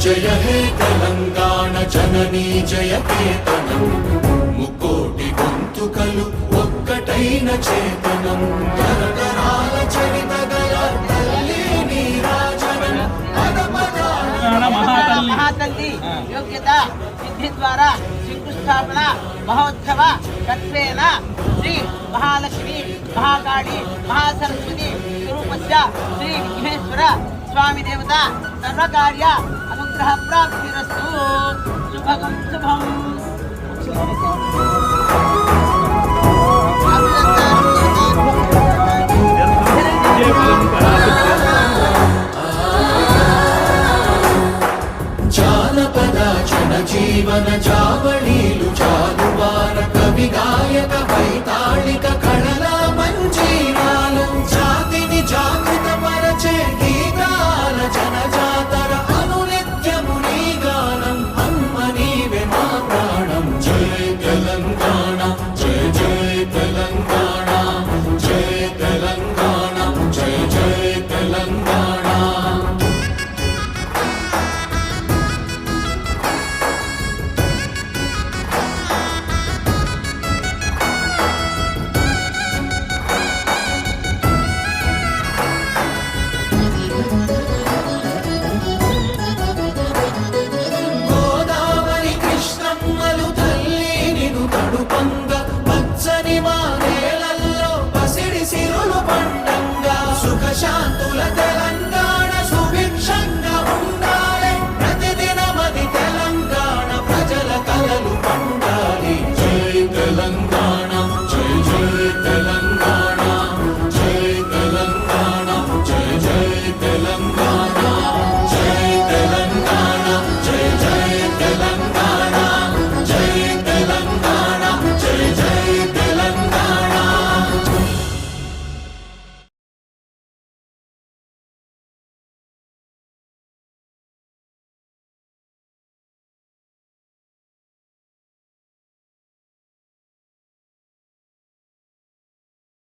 जय हे तेलंगाण जननी जय केतనం ముకోటి గొంతుకలు ఒక్కటైన చేతనం తరతరాల చరిత గల తల్లి నీరాజనం మహాతల్లి యోగ్యత సిద్ధి ద్వారా శంకుస్థాపన మహోత్సవ తత్వేన శ్రీ మహాలక్ష్మి మహాకాళి మహాసరస్వతి స్వరూపస్య శ్రీ విఘ్నేశ్వర స్వామి దేవత సర్వకార్య అనుగ్రహ ప్రాప్తిరస్తు. శుభం శుభం. జానపద జనజీవన జావళీలు జాలువార కవి గాయక వైతాళిక